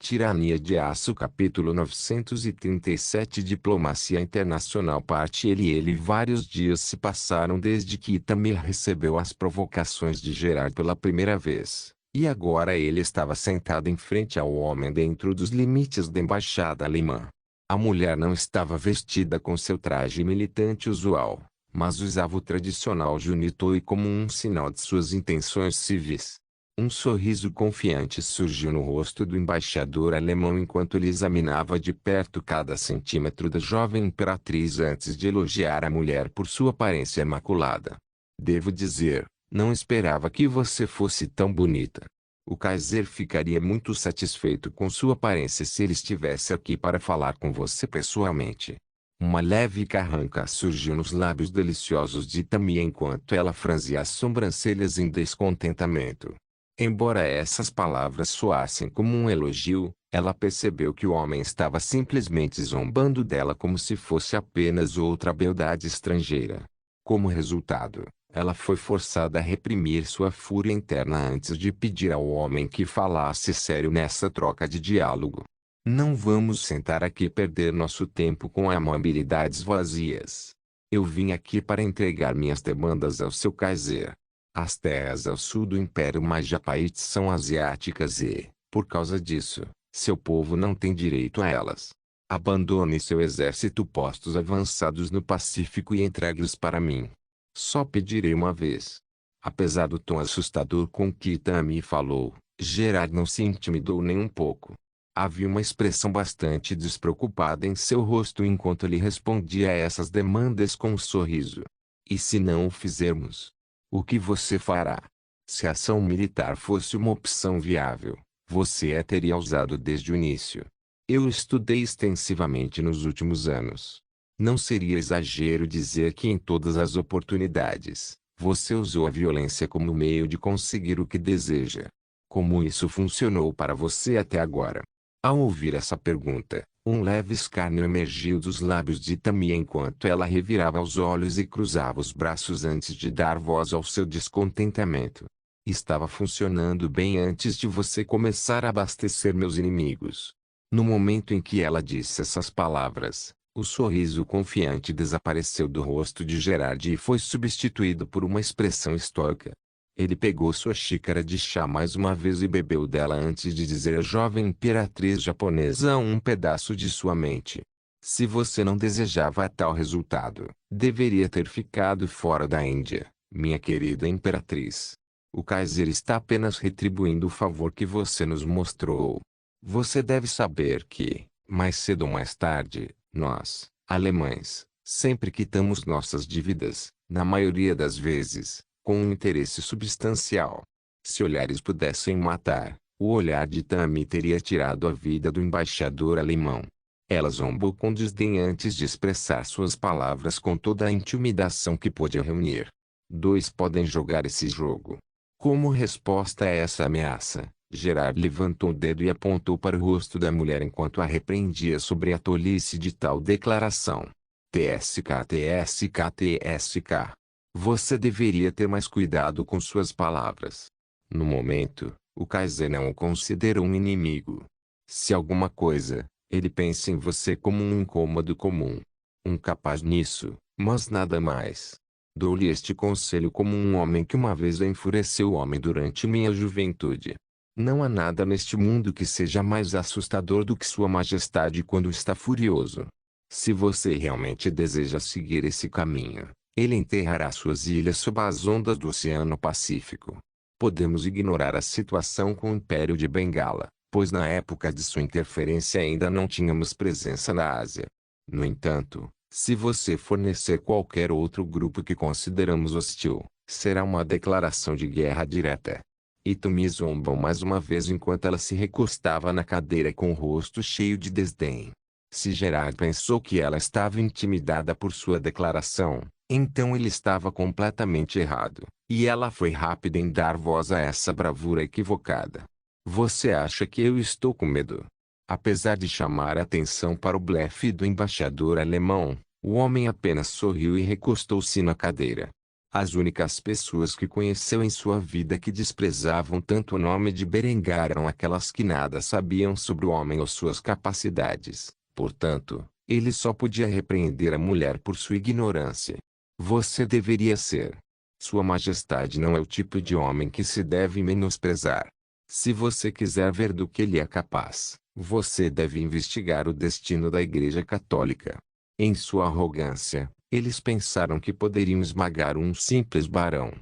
Tirania de Aço capítulo 937 Diplomacia Internacional parte ele vários dias se passaram desde que Itamir recebeu as provocações de Gerard pela primeira vez, e agora ele estava sentado em frente ao homem dentro dos limites da embaixada alemã. A mulher não estava vestida com seu traje militante usual, mas usava o tradicional junitoi como um sinal de suas intenções civis. Um sorriso confiante surgiu no rosto do embaixador alemão enquanto ele examinava de perto cada centímetro da jovem imperatriz antes de elogiar a mulher por sua aparência imaculada. Devo dizer, não esperava que você fosse tão bonita. O Kaiser ficaria muito satisfeito com sua aparência se ele estivesse aqui para falar com você pessoalmente. Uma leve carranca surgiu nos lábios deliciosos de Tamia enquanto ela franzia as sobrancelhas em descontentamento. Embora essas palavras soassem como um elogio, ela percebeu que o homem estava simplesmente zombando dela como se fosse apenas outra beldade estrangeira. Como resultado, ela foi forçada a reprimir sua fúria interna antes de pedir ao homem que falasse sério nessa troca de diálogo. Não vamos sentar aqui e perder nosso tempo com amabilidades vazias. Eu vim aqui para entregar minhas demandas ao seu Kaiser. As terras ao sul do Império Majapahit são asiáticas e, por causa disso, seu povo não tem direito a elas. Abandone seu exército postos avançados no Pacífico e entregue-os para mim. Só pedirei uma vez. Apesar do tom assustador com que Itami falou, Gerard não se intimidou nem um pouco. Havia uma expressão bastante despreocupada em seu rosto enquanto ele respondia a essas demandas com um sorriso. E se não o fizermos? O que você fará? Se a ação militar fosse uma opção viável, você a teria usado desde o início. Eu estudei extensivamente nos últimos anos. Não seria exagero dizer que em todas as oportunidades, você usou a violência como meio de conseguir o que deseja. Como isso funcionou para você até agora? Ao ouvir essa pergunta, um leve escárnio emergiu dos lábios de Tamia enquanto ela revirava os olhos e cruzava os braços antes de dar voz ao seu descontentamento. Estava funcionando bem antes de você começar a abastecer meus inimigos. No momento em que ela disse essas palavras, o sorriso confiante desapareceu do rosto de Gerard e foi substituído por uma expressão estoica. Ele pegou sua xícara de chá mais uma vez e bebeu dela antes de dizer à jovem imperatriz japonesa um pedaço de sua mente. Se você não desejava tal resultado, deveria ter ficado fora da Índia, minha querida imperatriz. O Kaiser está apenas retribuindo o favor que você nos mostrou. Você deve saber que, mais cedo ou mais tarde, nós, alemães, sempre quitamos nossas dívidas, na maioria das vezes, com um interesse substancial. Se olhares pudessem matar, o olhar de Tami teria tirado a vida do embaixador alemão. Ela zombou com desdém antes de expressar suas palavras com toda a intimidação que pôde reunir. Dois podem jogar esse jogo. Como resposta a essa ameaça, Gerard levantou o dedo e apontou para o rosto da mulher enquanto a repreendia sobre a tolice de tal declaração. TSK, TSK, TSK. Você deveria ter mais cuidado com suas palavras. No momento, o Kaiser não o considera um inimigo. Se alguma coisa, ele pensa em você como um incômodo comum. Um capaz nisso, mas nada mais. Dou-lhe este conselho como um homem que uma vez enfureceu o homem durante minha juventude. Não há nada neste mundo que seja mais assustador do que Sua Majestade quando está furioso. Se você realmente deseja seguir esse caminho, ele enterrará suas ilhas sob as ondas do Oceano Pacífico. Podemos ignorar a situação com o Império de Bengala, pois na época de sua interferência ainda não tínhamos presença na Ásia. No entanto, se você fornecer qualquer outro grupo que consideramos hostil, será uma declaração de guerra direta. Itami zombou mais uma vez enquanto ela se recostava na cadeira com o rosto cheio de desdém. Se Gerard pensou que ela estava intimidada por sua declaração, então ele estava completamente errado, e ela foi rápida em dar voz a essa bravura equivocada. Você acha que eu estou com medo? Apesar de chamar a atenção para o blefe do embaixador alemão, o homem apenas sorriu e recostou-se na cadeira. As únicas pessoas que conheceu em sua vida que desprezavam tanto o nome de Berengar eram aquelas que nada sabiam sobre o homem ou suas capacidades. Portanto, ele só podia repreender a mulher por sua ignorância. Você deveria ser. Sua Majestade não é o tipo de homem que se deve menosprezar. Se você quiser ver do que ele é capaz, você deve investigar o destino da Igreja Católica. Em sua arrogância, eles pensaram que poderiam esmagar um simples barão.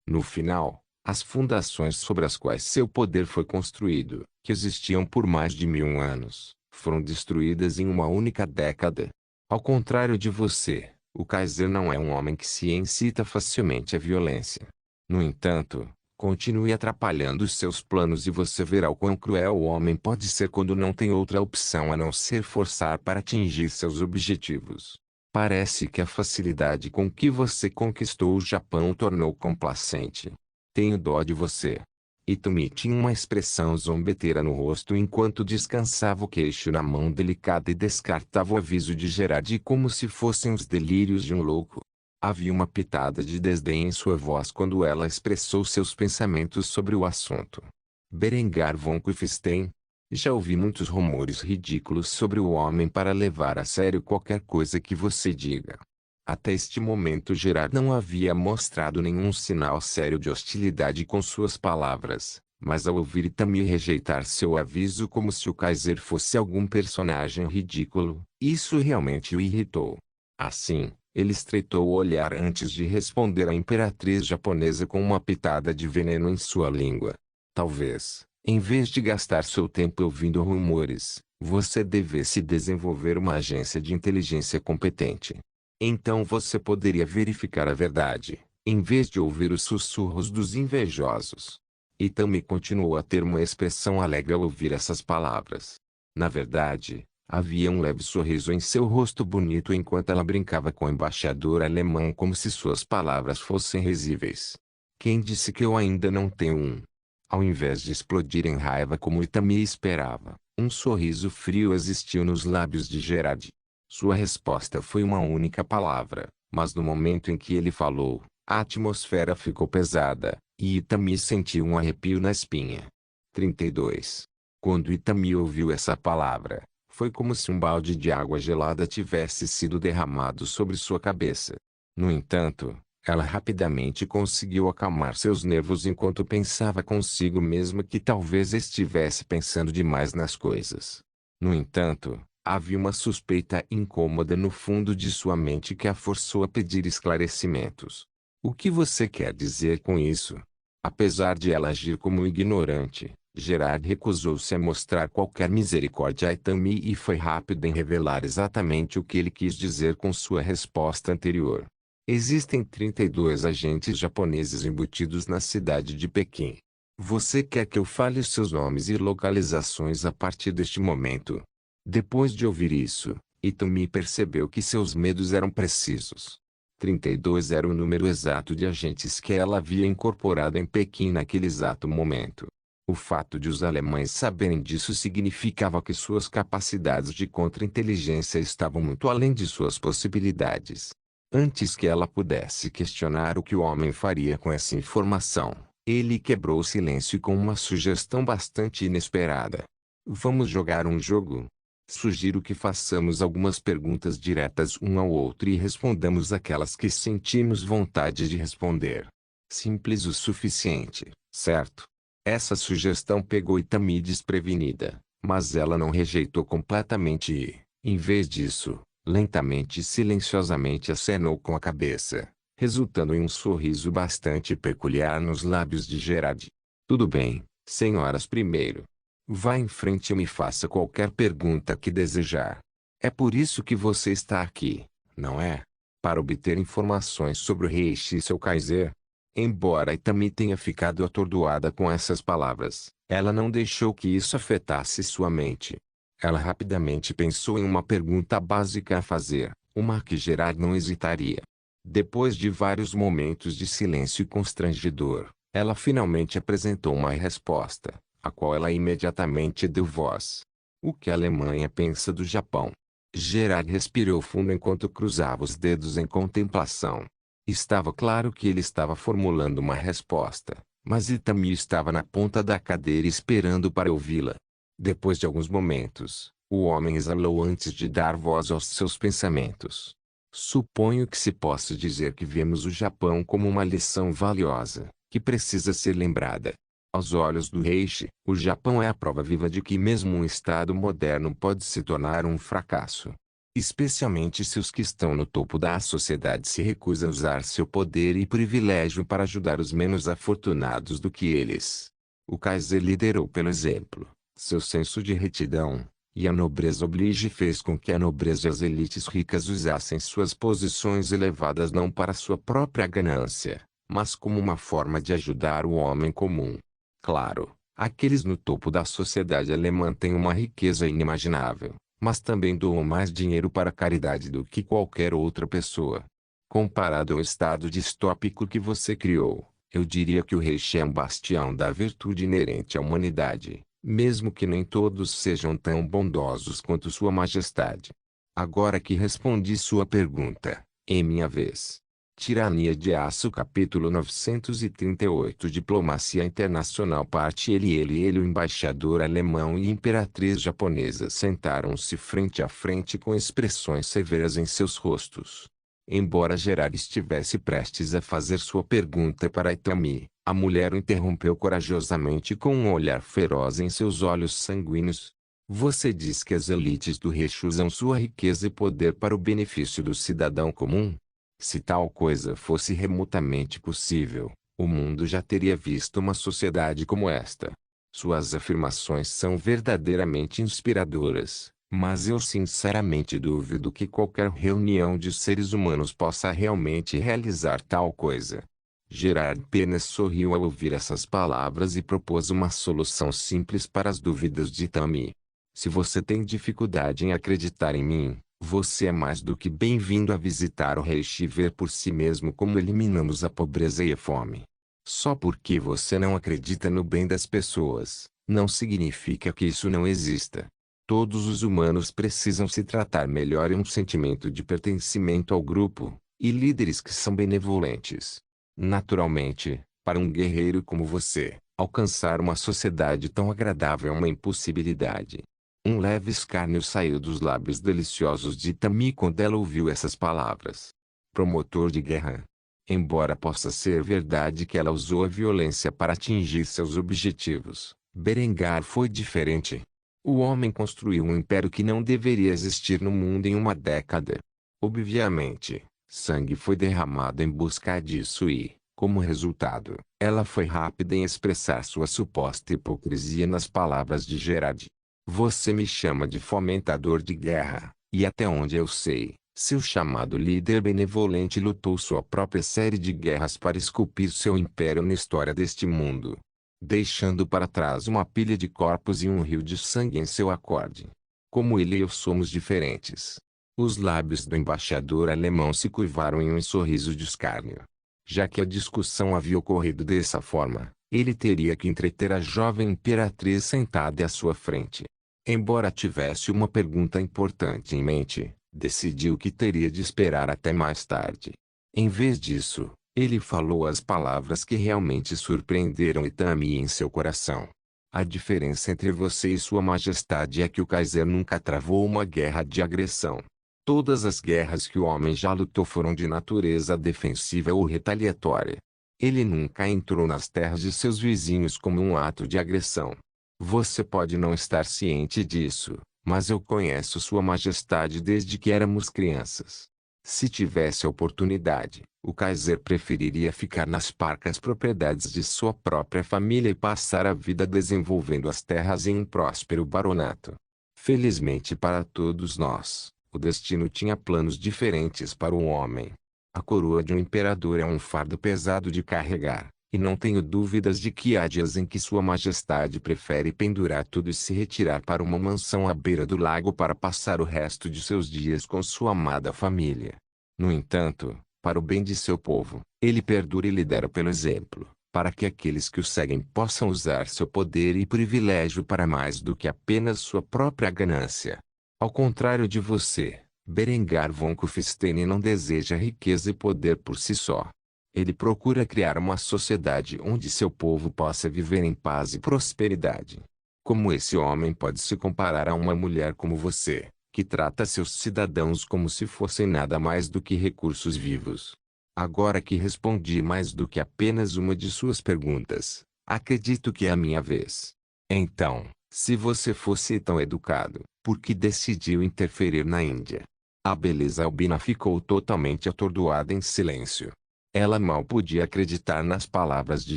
No final, as fundações sobre as quais seu poder foi construído, que existiam por mais de 1000 anos, foram destruídas em uma única década. Ao contrário de você, o Kaiser não é um homem que se incita facilmente à violência. No entanto, continue atrapalhando os seus planos e você verá o quão cruel o homem pode ser quando não tem outra opção a não ser forçar para atingir seus objetivos. Parece que a facilidade com que você conquistou o Japão o tornou complacente. Tenho dó de você. Itami tinha uma expressão zombeteira no rosto enquanto descansava o queixo na mão delicada e descartava o aviso de Gerard como se fossem os delírios de um louco. Havia uma pitada de desdém em sua voz quando ela expressou seus pensamentos sobre o assunto. Berengar von Kufstein. Já ouvi muitos rumores ridículos sobre o homem para levar a sério qualquer coisa que você diga. Até este momento Gerard não havia mostrado nenhum sinal sério de hostilidade com suas palavras, mas ao ouvir Itami rejeitar seu aviso como se o Kaiser fosse algum personagem ridículo, isso realmente o irritou. Assim, ele estreitou o olhar antes de responder à imperatriz japonesa com uma pitada de veneno em sua língua. Talvez, em vez de gastar seu tempo ouvindo rumores, você devesse desenvolver uma agência de inteligência competente. Então você poderia verificar a verdade, em vez de ouvir os sussurros dos invejosos. Itami continuou a ter uma expressão alegre ao ouvir essas palavras. Na verdade, havia um leve sorriso em seu rosto bonito enquanto ela brincava com o embaixador alemão como se suas palavras fossem risíveis. Quem disse que eu ainda não tenho um? Ao invés de explodir em raiva como Itami esperava, um sorriso frio existiu nos lábios de Gerard. Sua resposta foi uma única palavra, mas no momento em que ele falou, a atmosfera ficou pesada, e Itami sentiu um arrepio na espinha. 32. Quando Itami ouviu essa palavra, foi como se um balde de água gelada tivesse sido derramado sobre sua cabeça. No entanto, ela rapidamente conseguiu acalmar seus nervos enquanto pensava consigo mesma que talvez estivesse pensando demais nas coisas. No entanto, havia uma suspeita incômoda no fundo de sua mente que a forçou a pedir esclarecimentos. O que você quer dizer com isso? Apesar de ela agir como ignorante, Gerard recusou-se a mostrar qualquer misericórdia a Itami e foi rápido em revelar exatamente o que ele quis dizer com sua resposta anterior. Existem 32 agentes japoneses embutidos na cidade de Pequim. Você quer que eu fale seus nomes e localizações a partir deste momento? Depois de ouvir isso, Itami percebeu que seus medos eram precisos. 32 era o número exato de agentes que ela havia incorporado em Pequim naquele exato momento. O fato de os alemães saberem disso significava que suas capacidades de contra-inteligência estavam muito além de suas possibilidades. Antes que ela pudesse questionar o que o homem faria com essa informação, ele quebrou o silêncio com uma sugestão bastante inesperada. Vamos jogar um jogo? Sugiro que façamos algumas perguntas diretas um ao outro e respondamos aquelas que sentimos vontade de responder. Simples o suficiente, certo? Essa sugestão pegou Itami desprevenida, mas ela não rejeitou completamente e, em vez disso, lentamente e silenciosamente acenou com a cabeça, resultando em um sorriso bastante peculiar nos lábios de Gerard. Tudo bem, senhoras primeiro. Vá em frente e me faça qualquer pergunta que desejar. É por isso que você está aqui, não é? Para obter informações sobre o rei e seu Kaiser? Embora Itami tenha ficado atordoada com essas palavras, ela não deixou que isso afetasse sua mente. Ela rapidamente pensou em uma pergunta básica a fazer, uma que Gerard não hesitaria. Depois de vários momentos de silêncio constrangedor, ela finalmente apresentou uma resposta, a qual ela imediatamente deu voz. O que a Alemanha pensa do Japão? Gerard respirou fundo enquanto cruzava os dedos em contemplação. Estava claro que ele estava formulando uma resposta, mas Itami estava na ponta da cadeira esperando para ouvi-la. Depois de alguns momentos, o homem exalou antes de dar voz aos seus pensamentos. Suponho que se possa dizer que vemos o Japão como uma lição valiosa, que precisa ser lembrada. Aos olhos do Reishi, o Japão é a prova viva de que mesmo um Estado moderno pode se tornar um fracasso. Especialmente se os que estão no topo da sociedade se recusam a usar seu poder e privilégio para ajudar os menos afortunados do que eles. O Kaiser liderou pelo exemplo. Seu senso de retidão e a nobreza oblige fez com que a nobreza e as elites ricas usassem suas posições elevadas não para sua própria ganância, mas como uma forma de ajudar o homem comum. Claro, aqueles no topo da sociedade alemã têm uma riqueza inimaginável, mas também doam mais dinheiro para a caridade do que qualquer outra pessoa. Comparado ao estado distópico que você criou, eu diria que o Reishi é um bastião da virtude inerente à humanidade, mesmo que nem todos sejam tão bondosos quanto Sua Majestade. Agora que respondi sua pergunta, em minha vez. Tirania de Aço Capítulo 938 Diplomacia Internacional Parte ele o embaixador alemão e imperatriz japonesa sentaram-se frente a frente com expressões severas em seus rostos. Embora Gerard estivesse prestes a fazer sua pergunta para Itami, a mulher o interrompeu corajosamente com um olhar feroz em seus olhos sanguíneos. Você diz que as elites do Reishi usam sua riqueza e poder para o benefício do cidadão comum? Se tal coisa fosse remotamente possível, o mundo já teria visto uma sociedade como esta. Suas afirmações são verdadeiramente inspiradoras, mas eu sinceramente duvido que qualquer reunião de seres humanos possa realmente realizar tal coisa. Gerard apenas sorriu ao ouvir essas palavras e propôs uma solução simples para as dúvidas de Itami. Se você tem dificuldade em acreditar em mim, você é mais do que bem-vindo a visitar o Reishi e ver por si mesmo como eliminamos a pobreza e a fome. Só porque você não acredita no bem das pessoas, não significa que isso não exista. Todos os humanos precisam se tratar melhor e um sentimento de pertencimento ao grupo, e líderes que são benevolentes. Naturalmente, para um guerreiro como você, alcançar uma sociedade tão agradável é uma impossibilidade. Um leve escárnio saiu dos lábios deliciosos de Itami quando ela ouviu essas palavras. Promotor de guerra. Embora possa ser verdade que ela usou a violência para atingir seus objetivos, Berengar foi diferente. O homem construiu um império que não deveria existir no mundo em uma década. Obviamente, sangue foi derramado em busca disso e, como resultado, ela foi rápida em expressar sua suposta hipocrisia nas palavras de Gerard. Você me chama de fomentador de guerra, e até onde eu sei, seu chamado líder benevolente lutou sua própria série de guerras para esculpir seu império na história deste mundo, deixando para trás uma pilha de corpos e um rio de sangue em seu acorde. Como ele e eu somos diferentes. Os lábios do embaixador alemão se curvaram em um sorriso de escárnio. Já que a discussão havia ocorrido dessa forma, ele teria que entreter a jovem imperatriz sentada à sua frente. Embora tivesse uma pergunta importante em mente, decidiu que teria de esperar até mais tarde. Em vez disso, ele falou as palavras que realmente surpreenderam Itami em seu coração. A diferença entre você e Sua Majestade é que o Kaiser nunca travou uma guerra de agressão. Todas as guerras que o homem já lutou foram de natureza defensiva ou retaliatória. Ele nunca entrou nas terras de seus vizinhos como um ato de agressão. Você pode não estar ciente disso, mas eu conheço Sua Majestade desde que éramos crianças. Se tivesse a oportunidade, o Kaiser preferiria ficar nas parcas propriedades de sua própria família e passar a vida desenvolvendo as terras em um próspero baronato. Felizmente para todos nós, o destino tinha planos diferentes para o homem. A coroa de um imperador é um fardo pesado de carregar. E não tenho dúvidas de que há dias em que Sua Majestade prefere pendurar tudo e se retirar para uma mansão à beira do lago para passar o resto de seus dias com sua amada família. No entanto, para o bem de seu povo, ele perdura e lidera pelo exemplo, para que aqueles que o seguem possam usar seu poder e privilégio para mais do que apenas sua própria ganância. Ao contrário de você, Berengar von Kufstein não deseja riqueza e poder por si só. Ele procura criar uma sociedade onde seu povo possa viver em paz e prosperidade. Como esse homem pode se comparar a uma mulher como você, que trata seus cidadãos como se fossem nada mais do que recursos vivos? Agora que respondi mais do que apenas uma de suas perguntas, acredito que é a minha vez. Então, se você fosse tão educado, por que decidiu interferir na Índia? A beleza albina ficou totalmente atordoada em silêncio. Ela mal podia acreditar nas palavras de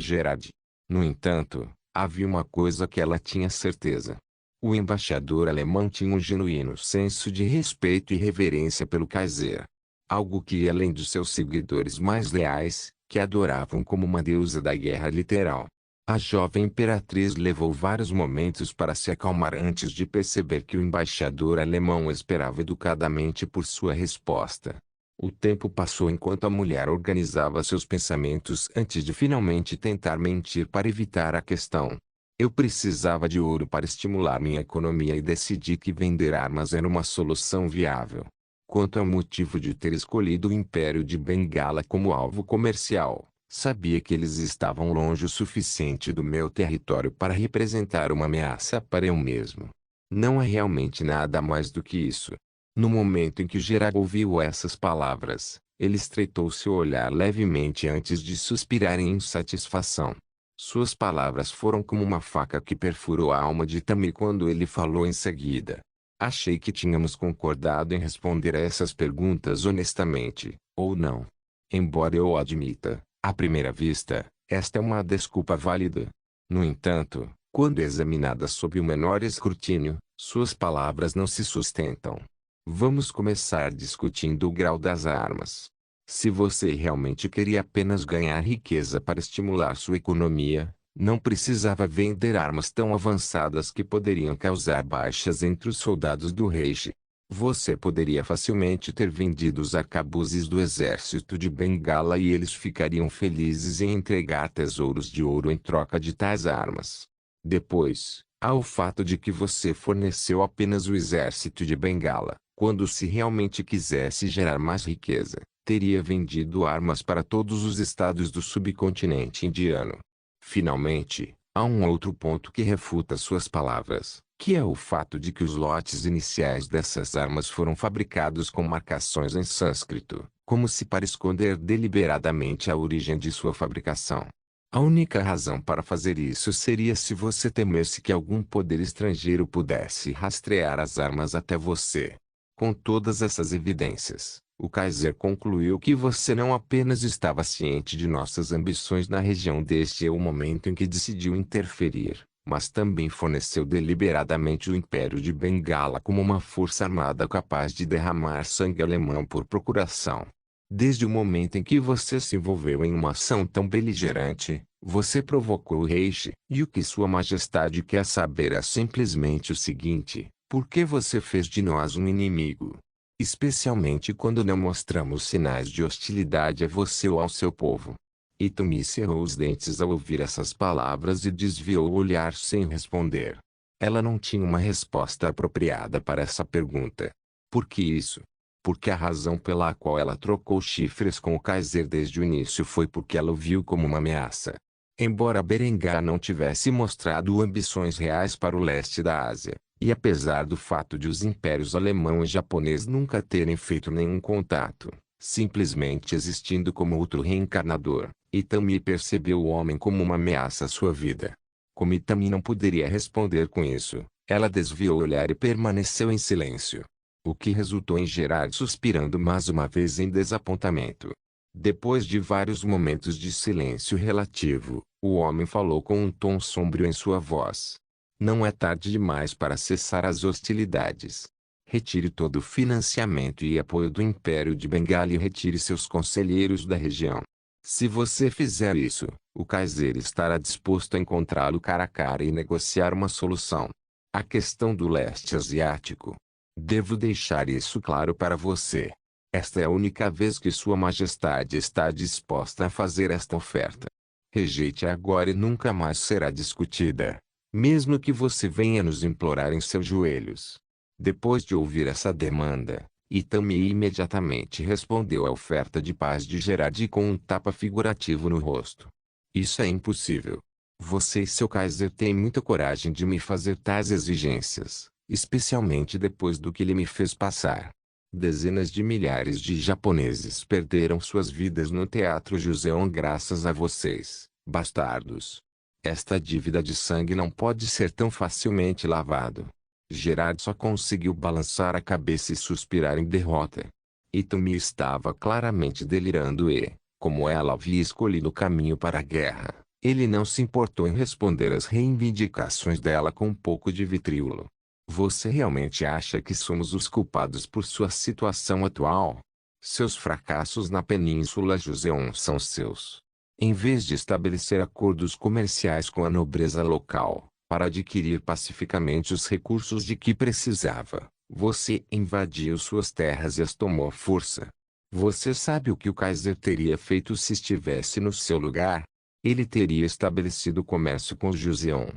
Gerard. No entanto, havia uma coisa que ela tinha certeza. O embaixador alemão tinha um genuíno senso de respeito e reverência pelo Kaiser. Algo que ia além dos seus seguidores mais leais, que adoravam como uma deusa da guerra literal. A jovem imperatriz levou vários momentos para se acalmar antes de perceber que o embaixador alemão esperava educadamente por sua resposta. O tempo passou enquanto a mulher organizava seus pensamentos antes de finalmente tentar mentir para evitar a questão. Eu precisava de ouro para estimular minha economia e decidi que vender armas era uma solução viável. Quanto ao motivo de ter escolhido o Império de Bengala como alvo comercial, sabia que eles estavam longe o suficiente do meu território para representar uma ameaça para eu mesmo. Não é realmente nada mais do que isso. No momento em que Gerard ouviu essas palavras, ele estreitou seu olhar levemente antes de suspirar em insatisfação. Suas palavras foram como uma faca que perfurou a alma de Tammy quando ele falou em seguida. Achei que tínhamos concordado em responder a essas perguntas honestamente, ou não. Embora eu admita, à primeira vista, esta é uma desculpa válida. No entanto, quando examinada sob o menor escrutínio, suas palavras não se sustentam. Vamos começar discutindo o grau das armas. Se você realmente queria apenas ganhar riqueza para estimular sua economia, não precisava vender armas tão avançadas que poderiam causar baixas entre os soldados do Reich. Você poderia facilmente ter vendido os arcabuzes do exército de Bengala e eles ficariam felizes em entregar tesouros de ouro em troca de tais armas. Depois, há o fato de que você forneceu apenas o exército de Bengala, quando se realmente quisesse gerar mais riqueza, teria vendido armas para todos os estados do subcontinente indiano. Finalmente, há um outro ponto que refuta suas palavras, que é o fato de que os lotes iniciais dessas armas foram fabricados com marcações em sânscrito, como se para esconder deliberadamente a origem de sua fabricação. A única razão para fazer isso seria se você temesse que algum poder estrangeiro pudesse rastrear as armas até você. Com todas essas evidências, o Kaiser concluiu que você não apenas estava ciente de nossas ambições na região desde o momento em que decidiu interferir, mas também forneceu deliberadamente o Império de Bengala como uma força armada capaz de derramar sangue alemão por procuração. Desde o momento em que você se envolveu em uma ação tão beligerante, você provocou o Reich. E o que Sua Majestade quer saber é simplesmente o seguinte: por que você fez de nós um inimigo? Especialmente quando não mostramos sinais de hostilidade a você ou ao seu povo. Itumi cerrou os dentes ao ouvir essas palavras e desviou o olhar sem responder. Ela não tinha uma resposta apropriada para essa pergunta. Por que isso? Porque a razão pela qual ela trocou chifres com o Kaiser desde o início foi porque ela o viu como uma ameaça. Embora Berengar não tivesse mostrado ambições reais para o leste da Ásia, e apesar do fato de os impérios alemão e japonês nunca terem feito nenhum contato, simplesmente existindo como outro reencarnador, Itami percebeu o homem como uma ameaça à sua vida. Como Itami não poderia responder com isso, ela desviou o olhar e permaneceu em silêncio. O que resultou em Gerard suspirando mais uma vez em desapontamento. Depois de vários momentos de silêncio relativo, o homem falou com um tom sombrio em sua voz. Não é tarde demais para cessar as hostilidades. Retire todo o financiamento e apoio do Império de Bengala e retire seus conselheiros da região. Se você fizer isso, o Kaiser estará disposto a encontrá-lo cara a cara e negociar uma solução. A questão do leste asiático. Devo deixar isso claro para você. Esta é a única vez que Sua Majestade está disposta a fazer esta oferta. Rejeite-a agora e nunca mais será discutida. Mesmo que você venha nos implorar em seus joelhos. Depois de ouvir essa demanda, Itami imediatamente respondeu à oferta de paz de Gerard com um tapa figurativo no rosto. Isso é impossível. Você e seu Kaiser têm muita coragem de me fazer tais exigências, especialmente depois do que ele me fez passar. Dezenas de milhares de japoneses perderam suas vidas no Teatro Joseon graças a vocês, bastardos. Esta dívida de sangue não pode ser tão facilmente lavado. Gerard só conseguiu balançar a cabeça e suspirar em derrota. Itami estava claramente delirando e, como ela havia escolhido o caminho para a guerra, ele não se importou em responder às reivindicações dela com um pouco de vitriolo. Você realmente acha que somos os culpados por sua situação atual? Seus fracassos na Península Joseon são seus. Em vez de estabelecer acordos comerciais com a nobreza local, para adquirir pacificamente os recursos de que precisava, você invadiu suas terras e as tomou à força. Você sabe o que o Kaiser teria feito se estivesse no seu lugar? Ele teria estabelecido comércio com Joseon,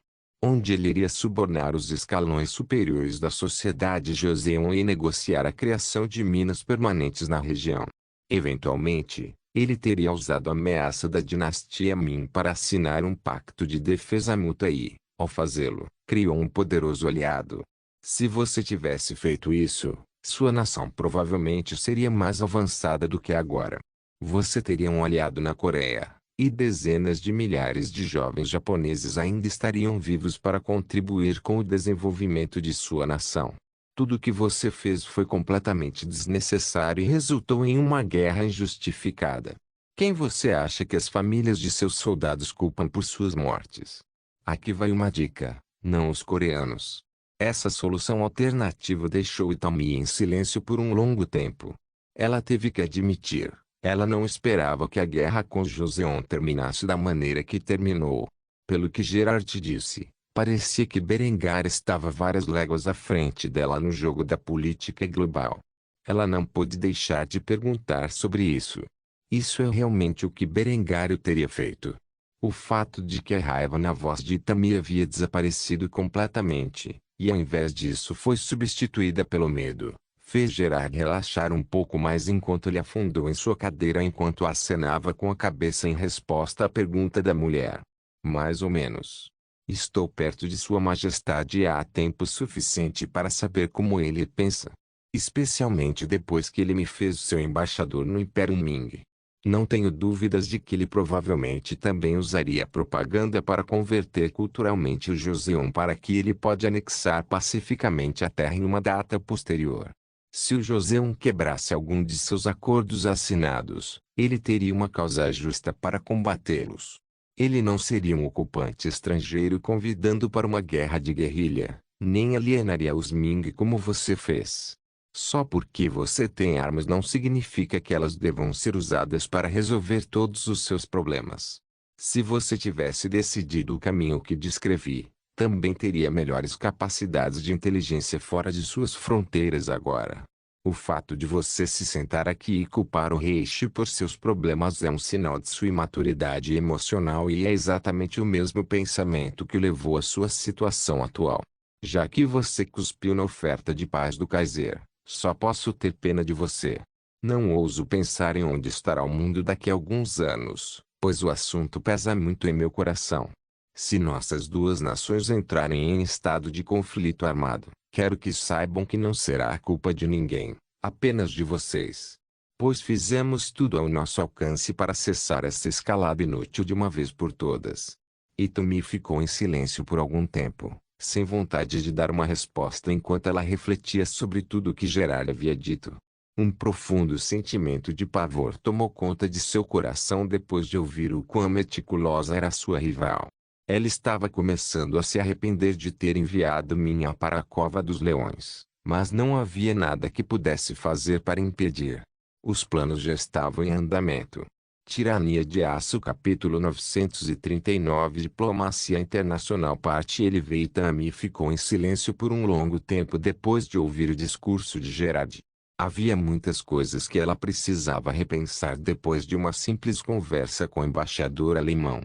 onde ele iria subornar os escalões superiores da sociedade Joseon e negociar a criação de minas permanentes na região. Eventualmente, ele teria usado a ameaça da dinastia Ming para assinar um pacto de defesa mútua e, ao fazê-lo, criou um poderoso aliado. Se você tivesse feito isso, sua nação provavelmente seria mais avançada do que agora. Você teria um aliado na Coreia, e dezenas de milhares de jovens japoneses ainda estariam vivos para contribuir com o desenvolvimento de sua nação. Tudo o que você fez foi completamente desnecessário e resultou em uma guerra injustificada. Quem você acha que as famílias de seus soldados culpam por suas mortes? Aqui vai uma dica: não os coreanos. Essa solução alternativa deixou Itami em silêncio por um longo tempo. Ela teve que admitir, ela não esperava que a guerra com Joseon terminasse da maneira que terminou. Pelo que Gerard disse, parecia que Berengar estava várias léguas à frente dela no jogo da política global. Ela não pôde deixar de perguntar sobre isso. Isso é realmente o que Berengário teria feito. O fato de que a raiva na voz de Itami havia desaparecido completamente, e ao invés disso foi substituída pelo medo, fez Gerard relaxar um pouco mais enquanto ele afundou em sua cadeira enquanto acenava com a cabeça em resposta à pergunta da mulher. Mais ou menos. Estou perto de Sua Majestade há tempo suficiente para saber como ele pensa. Especialmente depois que ele me fez seu embaixador no Império Ming. Não tenho dúvidas de que ele provavelmente também usaria a propaganda para converter culturalmente o Joseon para que ele pode anexar pacificamente a terra em uma data posterior. Se o Joseon quebrasse algum de seus acordos assinados, ele teria uma causa justa para combatê-los. Ele não seria um ocupante estrangeiro convidando para uma guerra de guerrilha, nem alienaria os Ming como você fez. Só porque você tem armas não significa que elas devam ser usadas para resolver todos os seus problemas. Se você tivesse decidido o caminho que descrevi, também teria melhores capacidades de inteligência fora de suas fronteiras agora. O fato de você se sentar aqui e culpar o Reishi por seus problemas é um sinal de sua imaturidade emocional e é exatamente o mesmo pensamento que o levou à sua situação atual. Já que você cuspiu na oferta de paz do Kaiser, só posso ter pena de você. Não ouso pensar em onde estará o mundo daqui a alguns anos, pois o assunto pesa muito em meu coração. Se nossas duas nações entrarem em estado de conflito armado, quero que saibam que não será a culpa de ninguém, apenas de vocês. Pois fizemos tudo ao nosso alcance para cessar essa escalada inútil de uma vez por todas. Itami ficou em silêncio por algum tempo, sem vontade de dar uma resposta enquanto ela refletia sobre tudo o que Gerard havia dito. Um profundo sentimento de pavor tomou conta de seu coração depois de ouvir o quão meticulosa era sua rival. Ela estava começando a se arrepender de ter enviado Minha para a Cova dos Leões, mas não havia nada que pudesse fazer para impedir. Os planos já estavam em andamento. Tirania de Aço capítulo 939 Diplomacia Internacional parte LV Itami ficou em silêncio por um longo tempo depois de ouvir o discurso de Gerard. Havia muitas coisas que ela precisava repensar depois de uma simples conversa com o embaixador alemão.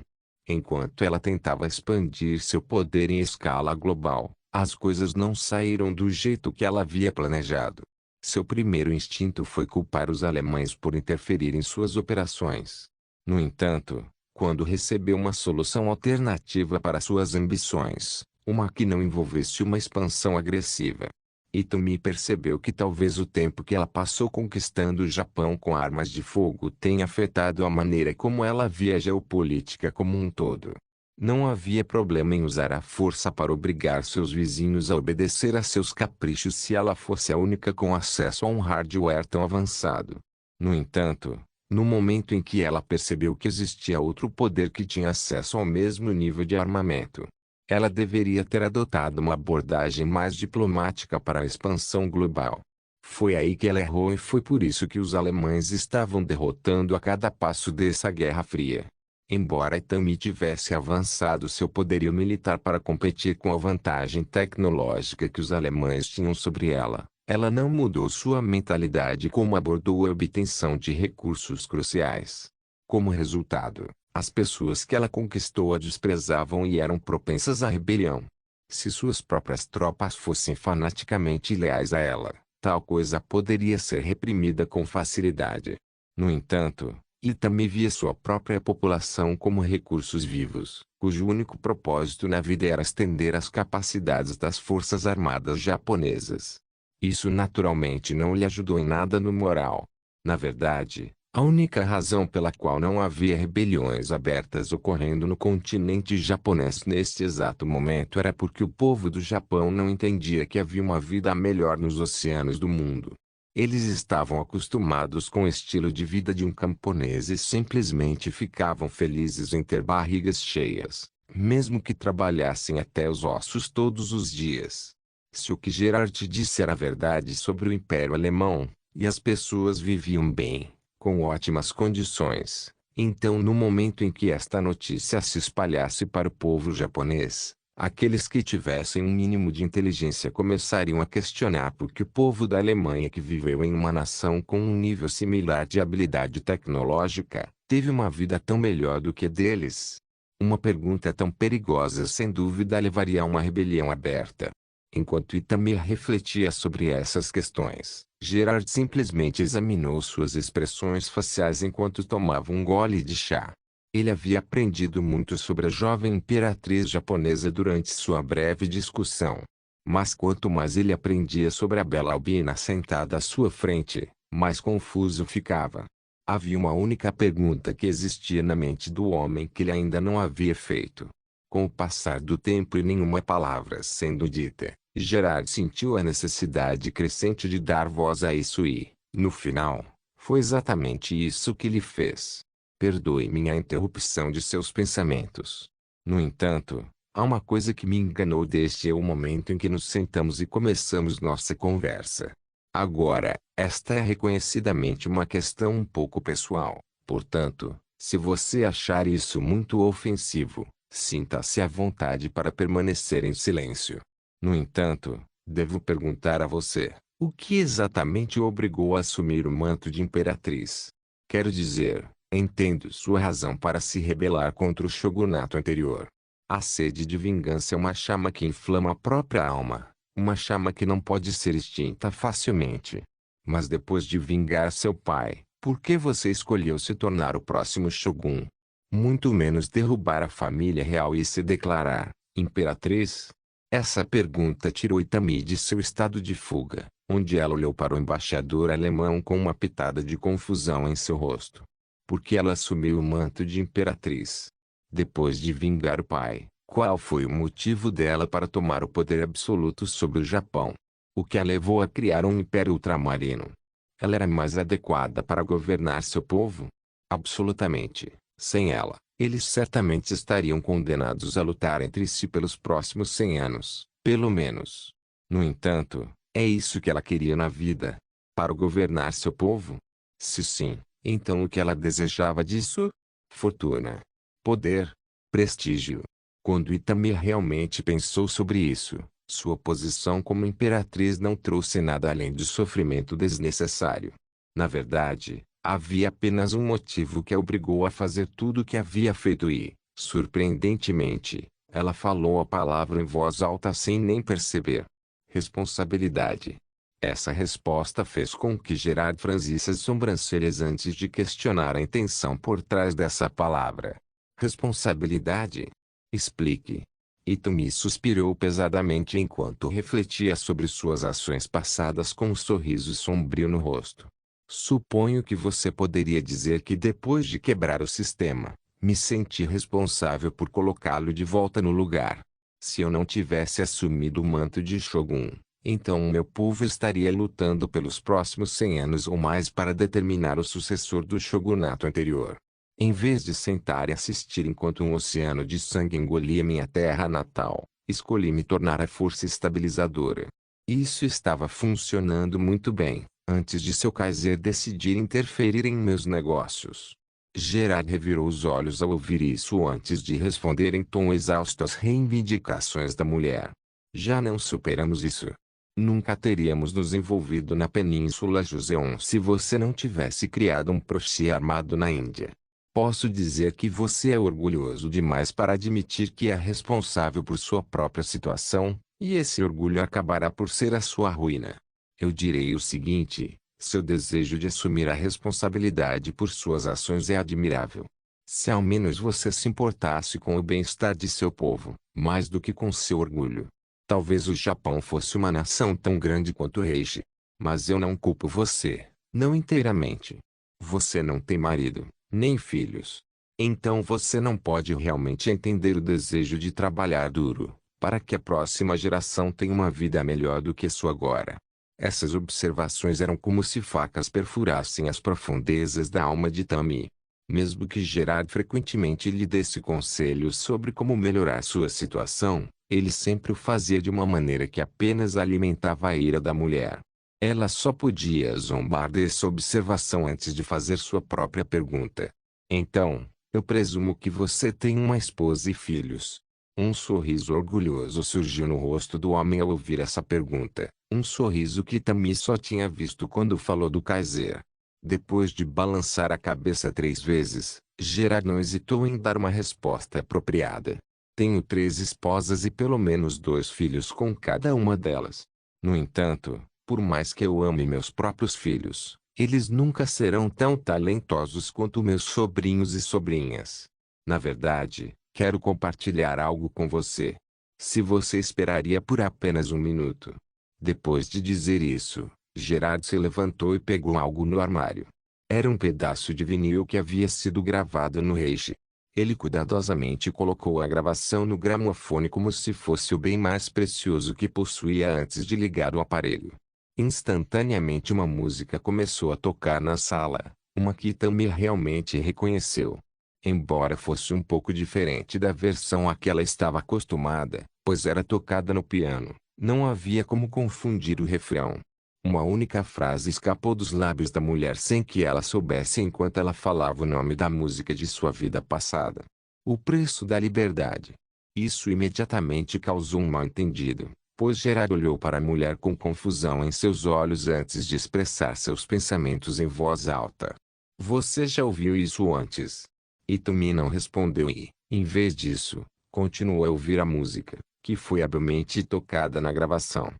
Enquanto ela tentava expandir seu poder em escala global, as coisas não saíram do jeito que ela havia planejado. Seu primeiro instinto foi culpar os alemães por interferir em suas operações. No entanto, quando recebeu uma solução alternativa para suas ambições, uma que não envolvesse uma expansão agressiva, Hitomi percebeu que talvez o tempo que ela passou conquistando o Japão com armas de fogo tenha afetado a maneira como ela via a geopolítica como um todo. Não havia problema em usar a força para obrigar seus vizinhos a obedecer a seus caprichos se ela fosse a única com acesso a um hardware tão avançado. No entanto, no momento em que ela percebeu que existia outro poder que tinha acesso ao mesmo nível de armamento, ela deveria ter adotado uma abordagem mais diplomática para a expansão global. Foi aí que ela errou e foi por isso que os alemães estavam derrotando a cada passo dessa Guerra Fria. Embora Itami tivesse avançado seu poderio militar para competir com a vantagem tecnológica que os alemães tinham sobre ela, ela não mudou sua mentalidade como abordou a obtenção de recursos cruciais. Como resultado, as pessoas que ela conquistou a desprezavam e eram propensas à rebelião. Se suas próprias tropas fossem fanaticamente leais a ela, tal coisa poderia ser reprimida com facilidade. No entanto, Itami via sua própria população como recursos vivos, cujo único propósito na vida era estender as capacidades das forças armadas japonesas. Isso naturalmente não lhe ajudou em nada no moral. Na verdade, a única razão pela qual não havia rebeliões abertas ocorrendo no continente japonês neste exato momento era porque o povo do Japão não entendia que havia uma vida melhor nos oceanos do mundo. Eles estavam acostumados com o estilo de vida de um camponês e simplesmente ficavam felizes em ter barrigas cheias, mesmo que trabalhassem até os ossos todos os dias. Se o que Gerard disse era verdade sobre o Império Alemão, e as pessoas viviam bem, com ótimas condições, então no momento em que esta notícia se espalhasse para o povo japonês, aqueles que tivessem um mínimo de inteligência começariam a questionar por que o povo da Alemanha que viveu em uma nação com um nível similar de habilidade tecnológica, teve uma vida tão melhor do que a deles. Uma pergunta tão perigosa sem dúvida levaria a uma rebelião aberta. Enquanto Itami refletia sobre essas questões, Gerard simplesmente examinou suas expressões faciais enquanto tomava um gole de chá. Ele havia aprendido muito sobre a jovem imperatriz japonesa durante sua breve discussão. Mas quanto mais ele aprendia sobre a bela albina sentada à sua frente, mais confuso ficava. Havia uma única pergunta que existia na mente do homem que ele ainda não havia feito. Com o passar do tempo e nenhuma palavra sendo dita, Gerard sentiu a necessidade crescente de dar voz a isso e, no final, foi exatamente isso que ele fez. Perdoe minha interrupção de seus pensamentos. No entanto, há uma coisa que me enganou desde o momento em que nos sentamos e começamos nossa conversa. Agora, esta é reconhecidamente uma questão um pouco pessoal, portanto, se você achar isso muito ofensivo, sinta-se à vontade para permanecer em silêncio. No entanto, devo perguntar a você, o que exatamente o obrigou a assumir o manto de imperatriz? Quero dizer, entendo sua razão para se rebelar contra o shogunato anterior. A sede de vingança é uma chama que inflama a própria alma, uma chama que não pode ser extinta facilmente. Mas depois de vingar seu pai, por que você escolheu se tornar o próximo shogun? Muito menos derrubar a família real e se declarar imperatriz? Essa pergunta tirou Itami de seu estado de fuga, onde ela olhou para o embaixador alemão com uma pitada de confusão em seu rosto. Por que ela assumiu o manto de imperatriz? Depois de vingar o pai, qual foi o motivo dela para tomar o poder absoluto sobre o Japão? O que a levou a criar um império ultramarino? Ela era mais adequada para governar seu povo? Absolutamente. Sem ela, eles certamente estariam condenados a lutar entre si pelos próximos 100 anos, pelo menos. No entanto, é isso que ela queria na vida. Para governar seu povo? Se sim, então o que ela desejava disso? Fortuna. Poder. Prestígio. Quando Itami realmente pensou sobre isso, sua posição como imperatriz não trouxe nada além de sofrimento desnecessário. Na verdade, havia apenas um motivo que a obrigou a fazer tudo o que havia feito e, surpreendentemente, ela falou a palavra em voz alta sem nem perceber. Responsabilidade. Essa resposta fez com que Gerard franzisse as sobrancelhas antes de questionar a intenção por trás dessa palavra. Responsabilidade? Explique. Itumi suspirou pesadamente enquanto refletia sobre suas ações passadas com um sorriso sombrio no rosto. Suponho que você poderia dizer que depois de quebrar o sistema, me senti responsável por colocá-lo de volta no lugar. Se eu não tivesse assumido o manto de Shogun, então o meu povo estaria lutando pelos próximos 100 anos ou mais para determinar o sucessor do shogunato anterior. Em vez de sentar e assistir enquanto um oceano de sangue engolia minha terra natal, escolhi me tornar a força estabilizadora. Isso estava funcionando muito bem, antes de seu Kaiser decidir interferir em meus negócios. Gerard revirou os olhos ao ouvir isso antes de responder em tom exausto às reivindicações da mulher. Já não superamos isso. Nunca teríamos nos envolvido na Península Joseon se você não tivesse criado um proxy armado na Índia. Posso dizer que você é orgulhoso demais para admitir que é responsável por sua própria situação, e esse orgulho acabará por ser a sua ruína. Eu direi o seguinte: seu desejo de assumir a responsabilidade por suas ações é admirável. Se ao menos você se importasse com o bem-estar de seu povo, mais do que com seu orgulho. Talvez o Japão fosse uma nação tão grande quanto o Reishi. Mas eu não culpo você, não inteiramente. Você não tem marido, nem filhos. Então você não pode realmente entender o desejo de trabalhar duro, para que a próxima geração tenha uma vida melhor do que a sua agora. Essas observações eram como se facas perfurassem as profundezas da alma de Tami. Mesmo que Gerard frequentemente lhe desse conselhos sobre como melhorar sua situação, ele sempre o fazia de uma maneira que apenas alimentava a ira da mulher. Ela só podia zombar dessa observação antes de fazer sua própria pergunta. Então, eu presumo que você tem uma esposa e filhos. Um sorriso orgulhoso surgiu no rosto do homem ao ouvir essa pergunta, um sorriso que Tami só tinha visto quando falou do Kaiser. Depois de balançar a cabeça 3 vezes, Gerard não hesitou em dar uma resposta apropriada. Tenho 3 esposas e pelo menos 2 filhos com cada uma delas. No entanto, por mais que eu ame meus próprios filhos, eles nunca serão tão talentosos quanto meus sobrinhos e sobrinhas. Na verdade, quero compartilhar algo com você. Se você esperaria por apenas um minuto. Depois de dizer isso, Gerard se levantou e pegou algo no armário. Era um pedaço de vinil que havia sido gravado no Reishi. Ele cuidadosamente colocou a gravação no gramofone como se fosse o bem mais precioso que possuía antes de ligar o aparelho. Instantaneamente uma música começou a tocar na sala, uma que Tami realmente reconheceu. Embora fosse um pouco diferente da versão a que ela estava acostumada, pois era tocada no piano, não havia como confundir o refrão. Uma única frase escapou dos lábios da mulher sem que ela soubesse enquanto ela falava o nome da música de sua vida passada. O preço da liberdade. Isso imediatamente causou um mal-entendido, pois Gerard olhou para a mulher com confusão em seus olhos antes de expressar seus pensamentos em voz alta. Você já ouviu isso antes? Itumi não respondeu e, em vez disso, continuou a ouvir a música, que foi habilmente tocada na gravação.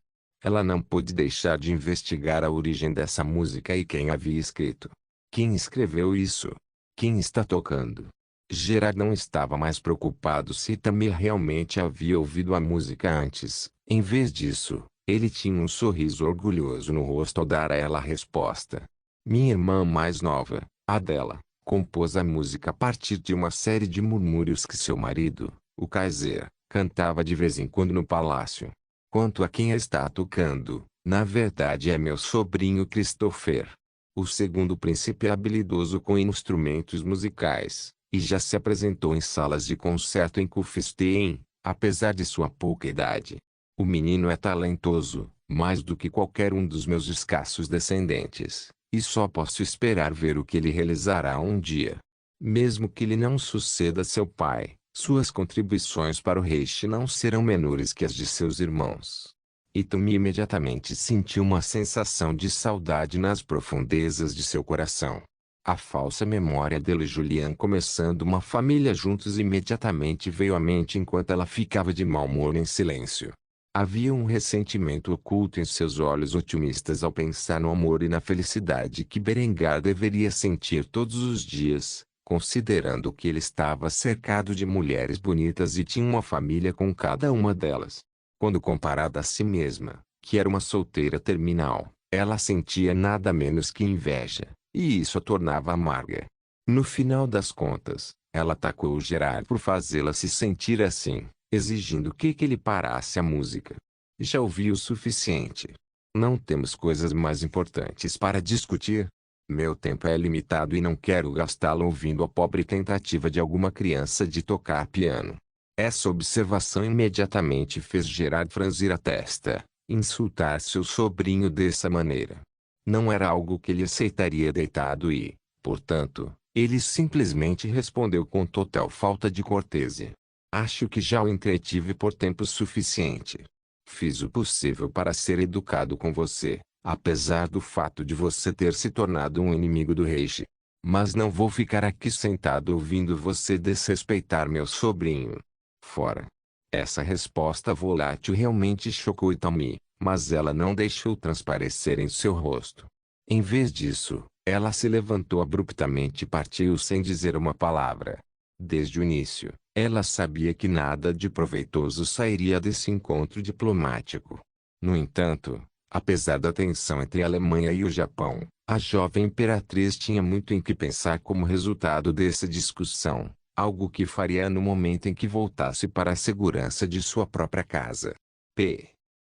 Ela não pôde deixar de investigar a origem dessa música e quem havia escrito. Quem escreveu isso? Quem está tocando? Gerard não estava mais preocupado se Tami realmente havia ouvido a música antes. Em vez disso, ele tinha um sorriso orgulhoso no rosto ao dar a ela a resposta. Minha irmã mais nova, Adela, compôs a música a partir de uma série de murmúrios que seu marido, o Kaiser, cantava de vez em quando no palácio. Quanto a quem a está tocando, na verdade é meu sobrinho Christopher. O segundo príncipe é habilidoso com instrumentos musicais, e já se apresentou em salas de concerto em Kufstein, apesar de sua pouca idade. O menino é talentoso, mais do que qualquer um dos meus escassos descendentes, e só posso esperar ver o que ele realizará um dia. Mesmo que ele não suceda seu pai, suas contribuições para o Reishi não serão menores que as de seus irmãos. Itumi imediatamente sentiu uma sensação de saudade nas profundezas de seu coração. A falsa memória dele e Julian começando uma família juntos imediatamente veio à mente enquanto ela ficava de mau humor em silêncio. Havia um ressentimento oculto em seus olhos otimistas ao pensar no amor e na felicidade que Berengar deveria sentir todos os dias, considerando que ele estava cercado de mulheres bonitas e tinha uma família com cada uma delas. Quando comparada a si mesma, que era uma solteira terminal, ela sentia nada menos que inveja, e isso a tornava amarga. No final das contas, ela atacou Gerard por fazê-la se sentir assim, exigindo que ele parasse a música. Já ouvi o suficiente. Não temos coisas mais importantes para discutir? Meu tempo é limitado e não quero gastá-lo ouvindo a pobre tentativa de alguma criança de tocar piano. Essa observação imediatamente fez Gerard franzir a testa. Insultar seu sobrinho dessa maneira não era algo que ele aceitaria deitado e, portanto, ele simplesmente respondeu com total falta de cortesia. Acho que já o entretive por tempo suficiente. Fiz o possível para ser educado com você, apesar do fato de você ter se tornado um inimigo do Reich. Mas não vou ficar aqui sentado ouvindo você desrespeitar meu sobrinho. Fora. Essa resposta volátil realmente chocou Itami, mas ela não deixou transparecer em seu rosto. Em vez disso, ela se levantou abruptamente e partiu sem dizer uma palavra. Desde o início, ela sabia que nada de proveitoso sairia desse encontro diplomático. No entanto, apesar da tensão entre a Alemanha e o Japão, a jovem imperatriz tinha muito em que pensar como resultado dessa discussão. Algo que faria no momento em que voltasse para a segurança de sua própria casa.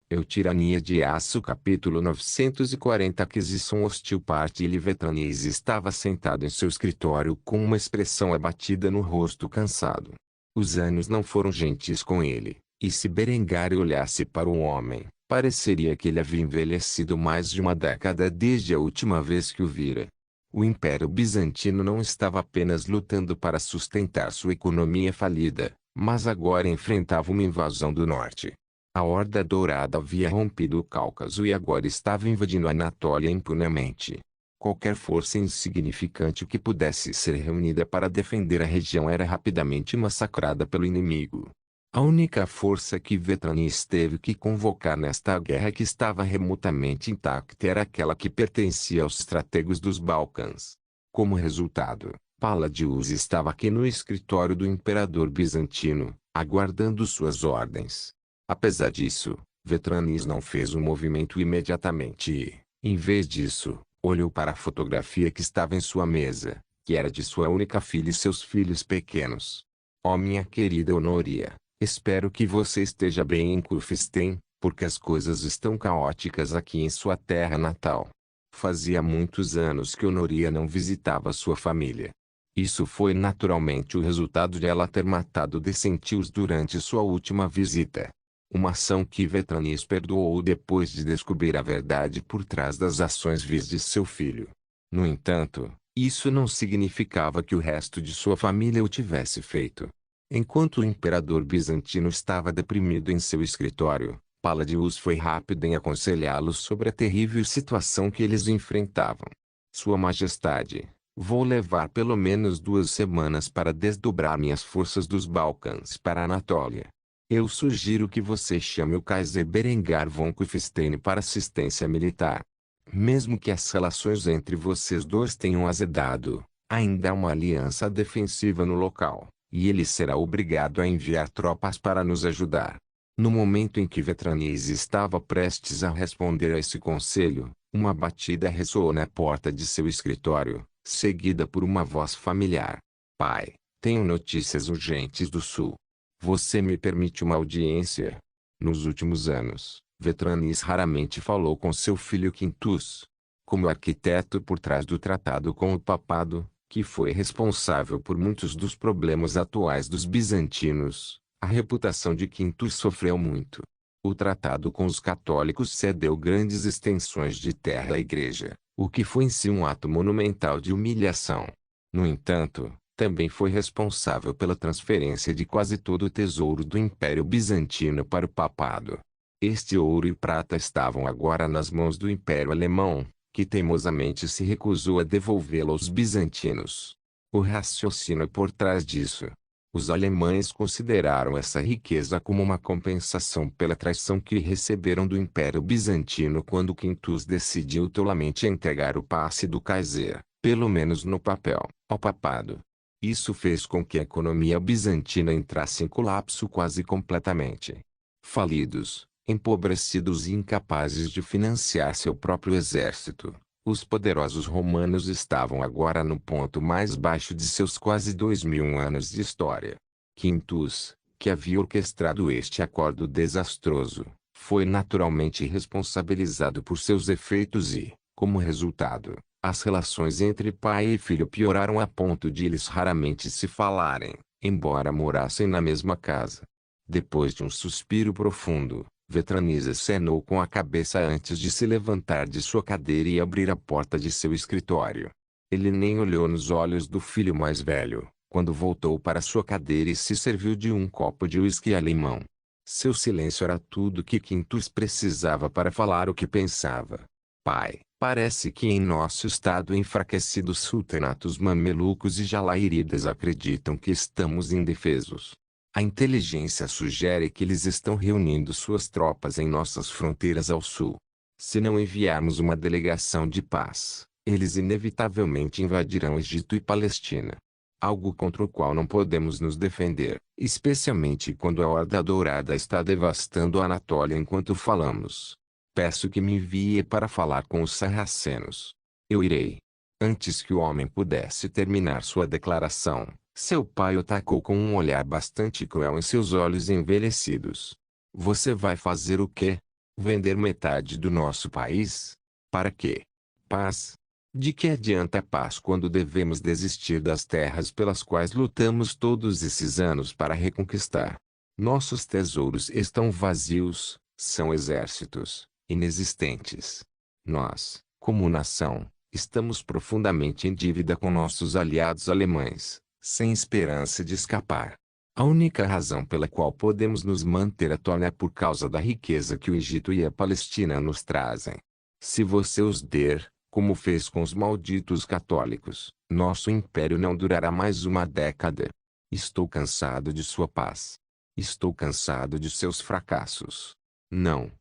Eu Tirania de Aço capítulo 940 Aquisição hostil parte Vetranis estava sentado em seu escritório com uma expressão abatida no rosto cansado. Os anos não foram gentis com ele, e se Berengar olhasse para o homem, pareceria que ele havia envelhecido mais de uma década desde a última vez que o vira. O Império Bizantino não estava apenas lutando para sustentar sua economia falida, mas agora enfrentava uma invasão do norte. A Horda Dourada havia rompido o Cáucaso e agora estava invadindo a Anatólia impunemente. Qualquer força insignificante que pudesse ser reunida para defender a região era rapidamente massacrada pelo inimigo. A única força que Vetranis teve que convocar nesta guerra que estava remotamente intacta era aquela que pertencia aos estrategos dos Balcãs. Como resultado, Palladius estava aqui no escritório do imperador bizantino, aguardando suas ordens. Apesar disso, Vetranis não fez um movimento imediatamente e, em vez disso, olhou para a fotografia que estava em sua mesa, que era de sua única filha e seus filhos pequenos. Oh, minha querida Honoria! Espero que você esteja bem em Kufstein, porque as coisas estão caóticas aqui em sua terra natal. Fazia muitos anos que Honoria não visitava sua família. Isso foi naturalmente o resultado de ela ter matado Decentius durante sua última visita. Uma ação que Vetranis perdoou depois de descobrir a verdade por trás das ações vis de seu filho. No entanto, isso não significava que o resto de sua família o tivesse feito. Enquanto o imperador bizantino estava deprimido em seu escritório, Palladius foi rápido em aconselhá-lo sobre a terrível situação que eles enfrentavam. Sua Majestade, vou levar pelo menos 2 semanas para desdobrar minhas forças dos Balcãs para a Anatólia. Eu sugiro que você chame o Kaiser Berengar von Kufstein para assistência militar. Mesmo que as relações entre vocês dois tenham azedado, ainda há uma aliança defensiva no local. E ele será obrigado a enviar tropas para nos ajudar. No momento em que Vetranis estava prestes a responder a esse conselho, uma batida ressoou na porta de seu escritório, seguida por uma voz familiar. Pai, tenho notícias urgentes do Sul. Você me permite uma audiência? Nos últimos anos, Vetranis raramente falou com seu filho Quintus. Como arquiteto por trás do tratado com o papado, que foi responsável por muitos dos problemas atuais dos bizantinos, a reputação de Quintus sofreu muito. O tratado com os católicos cedeu grandes extensões de terra à igreja, o que foi em si um ato monumental de humilhação. No entanto, também foi responsável pela transferência de quase todo o tesouro do Império Bizantino para o papado. Este ouro e prata estavam agora nas mãos do Império Alemão, que teimosamente se recusou a devolvê-lo aos bizantinos. O raciocínio por trás disso Os alemães consideraram essa riqueza como uma compensação pela traição que receberam do Império Bizantino quando Quintus decidiu tolamente entregar o passe do Kaiser, pelo menos no papel, ao papado. Isso fez com que a economia bizantina entrasse em colapso quase completamente. Falidos, empobrecidos e incapazes de financiar seu próprio exército, os poderosos romanos estavam agora no ponto mais baixo de seus quase 2000 anos de história. Quintus, que havia orquestrado este acordo desastroso, foi naturalmente responsabilizado por seus efeitos e, como resultado, as relações entre pai e filho pioraram a ponto de eles raramente se falarem, embora morassem na mesma casa. Depois de um suspiro profundo, Vetranis acenou com a cabeça antes de se levantar de sua cadeira e abrir a porta de seu escritório. Ele nem olhou nos olhos do filho mais velho, quando voltou para sua cadeira e se serviu de um copo de uísque alemão. Seu silêncio era tudo que Quintus precisava para falar o que pensava. Pai, parece que em nosso estado enfraquecido os sultanatos mamelucos e jalaíridas acreditam que estamos indefesos. A inteligência sugere que eles estão reunindo suas tropas em nossas fronteiras ao sul. Se não enviarmos uma delegação de paz, eles inevitavelmente invadirão Egito e Palestina. Algo contra o qual não podemos nos defender, especialmente quando a Horda Dourada está devastando a Anatólia enquanto falamos. Peço que me envie para falar com os sarracenos. Eu irei. Antes que o homem pudesse terminar sua declaração, seu pai o tacou com um olhar bastante cruel em seus olhos envelhecidos. Você vai fazer o quê? Vender metade do nosso país? Para quê? Paz? De que adianta a paz quando devemos desistir das terras pelas quais lutamos todos esses anos para reconquistar? Nossos tesouros estão vazios, são exércitos inexistentes. Nós, como nação, estamos profundamente em dívida com nossos aliados alemães, sem esperança de escapar. A única razão pela qual podemos nos manter atual é por causa da riqueza que o Egito e a Palestina nos trazem. Se você os der, como fez com os malditos católicos, nosso império não durará mais uma década. Estou cansado de sua paz. Estou cansado de seus fracassos. Não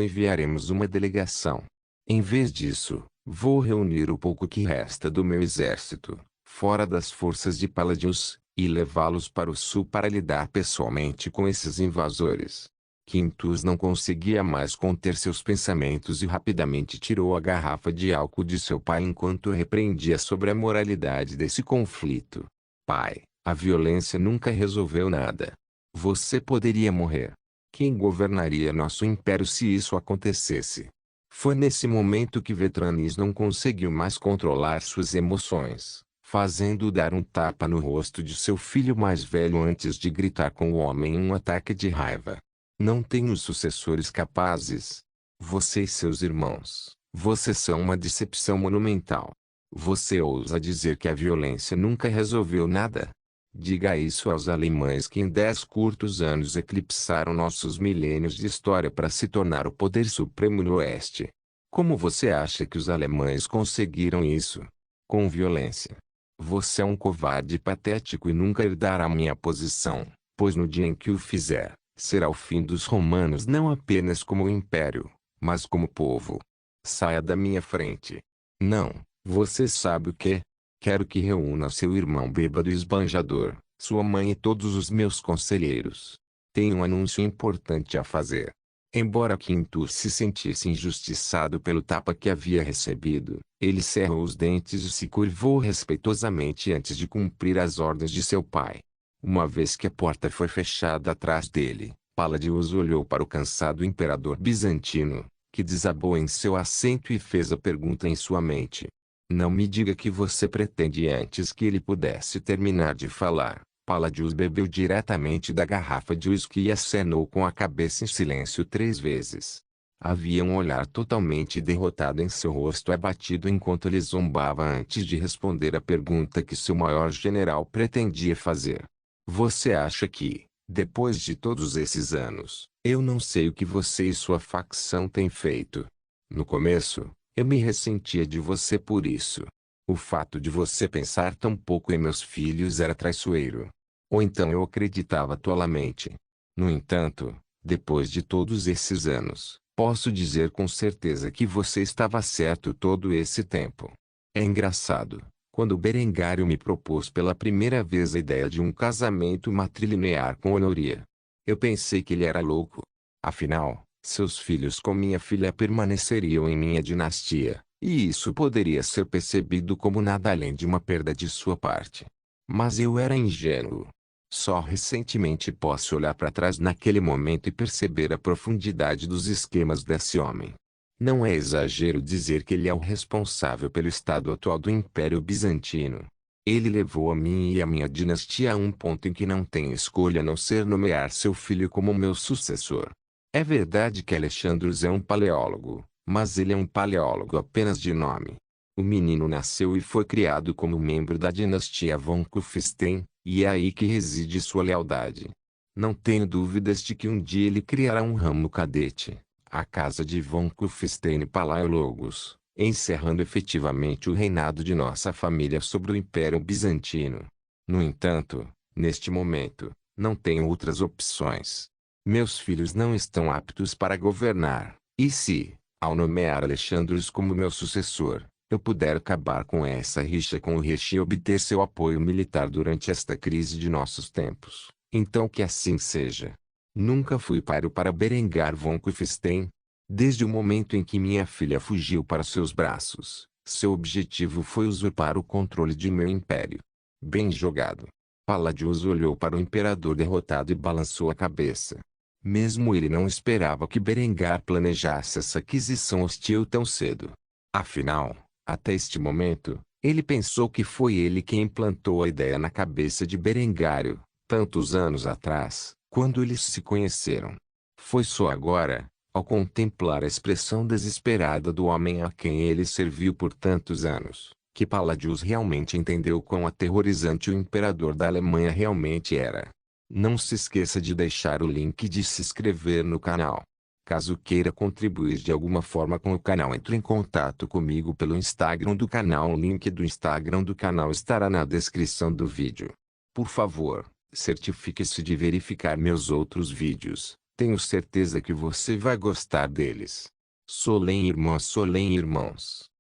enviaremos uma delegação. Em vez disso, vou reunir o pouco que resta do meu exército, fora das forças de Paladius, e levá-los para o sul para lidar pessoalmente com esses invasores. Quintus não conseguia mais conter seus pensamentos e rapidamente tirou a garrafa de álcool de seu pai enquanto repreendia sobre a moralidade desse conflito. Pai, a violência nunca resolveu nada. Você poderia morrer. Quem governaria nosso império se isso acontecesse? Foi nesse momento que Vetranis não conseguiu mais controlar suas emoções, fazendo-o dar um tapa no rosto de seu filho mais velho antes de gritar com o homem em um ataque de raiva. Não tenho sucessores capazes. Você e seus irmãos, vocês são uma decepção monumental. Você ousa dizer que a violência nunca resolveu nada? Diga isso aos alemães que em 10 curtos anos eclipsaram nossos milênios de história para se tornar o poder supremo no Oeste. Como você acha que os alemães conseguiram isso? Com violência. Você é um covarde patético e nunca herdará minha posição, pois no dia em que o fizer, será o fim dos romanos não apenas como império, mas como povo. Saia da minha frente. Não, você sabe o que? Quero que reúna seu irmão bêbado e esbanjador, sua mãe e todos os meus conselheiros. Tenho um anúncio importante a fazer. Embora Quintus se sentisse injustiçado pelo tapa que havia recebido, ele cerrou os dentes e se curvou respeitosamente antes de cumprir as ordens de seu pai. Uma vez que a porta foi fechada atrás dele, Paladius olhou para o cansado imperador bizantino, que desabou em seu assento e fez a pergunta em sua mente. Não me diga que você pretende antes que ele pudesse terminar de falar. Paladius bebeu diretamente da garrafa de uísque e acenou com a cabeça em silêncio 3 vezes. Havia um olhar totalmente derrotado em seu rosto abatido enquanto ele zombava antes de responder a pergunta que seu maior general pretendia fazer. Você acha que, depois de todos esses anos, eu não sei o que você e sua facção têm feito? No começo, eu me ressentia de você por isso. O fato de você pensar tão pouco em meus filhos era traiçoeiro. Ou então eu acreditava tolamente. No entanto, depois de todos esses anos, posso dizer com certeza que você estava certo todo esse tempo. É engraçado. Quando Berengário me propôs pela primeira vez a ideia de um casamento matrilinear com Honoria, eu pensei que ele era louco. Afinal, seus filhos com minha filha permaneceriam em minha dinastia, e isso poderia ser percebido como nada além de uma perda de sua parte. Mas eu era ingênuo. Só recentemente posso olhar para trás naquele momento e perceber a profundidade dos esquemas desse homem. Não é exagero dizer que ele é o responsável pelo estado atual do Império Bizantino. Ele levou a mim e a minha dinastia a um ponto em que não tem escolha a não ser nomear seu filho como meu sucessor. É verdade que Alexandros é um paleólogo, mas ele é um paleólogo apenas de nome. O menino nasceu e foi criado como membro da dinastia von Kufstein, e é aí que reside sua lealdade. Não tenho dúvidas de que um dia ele criará um ramo cadete, a casa de von Kufstein Palaiologos, encerrando efetivamente o reinado de nossa família sobre o Império Bizantino. No entanto, neste momento, não tenho outras opções. Meus filhos não estão aptos para governar, e se, ao nomear Alexandros como meu sucessor, eu puder acabar com essa rixa com o Reich e obter seu apoio militar durante esta crise de nossos tempos, então que assim seja. Nunca fui páreo para Berengar von Kufstein. Desde o momento em que minha filha fugiu para seus braços, seu objetivo foi usurpar o controle de meu império. Bem jogado. Palladius olhou para o imperador derrotado e balançou a cabeça. Mesmo ele não esperava que Berengar planejasse essa aquisição hostil tão cedo. Afinal, até este momento, ele pensou que foi ele quem implantou a ideia na cabeça de Berengário, tantos anos atrás, quando eles se conheceram. Foi só agora, ao contemplar a expressão desesperada do homem a quem ele serviu por tantos anos, que Palladius realmente entendeu quão aterrorizante o imperador da Alemanha realmente era. Não se esqueça de deixar o link de se inscrever no canal. Caso queira contribuir de alguma forma com o canal, entre em contato comigo pelo Instagram do canal. O link do Instagram do canal estará na descrição do vídeo. Por favor, certifique-se de verificar meus outros vídeos. Tenho certeza que você vai gostar deles. Solem irmãos.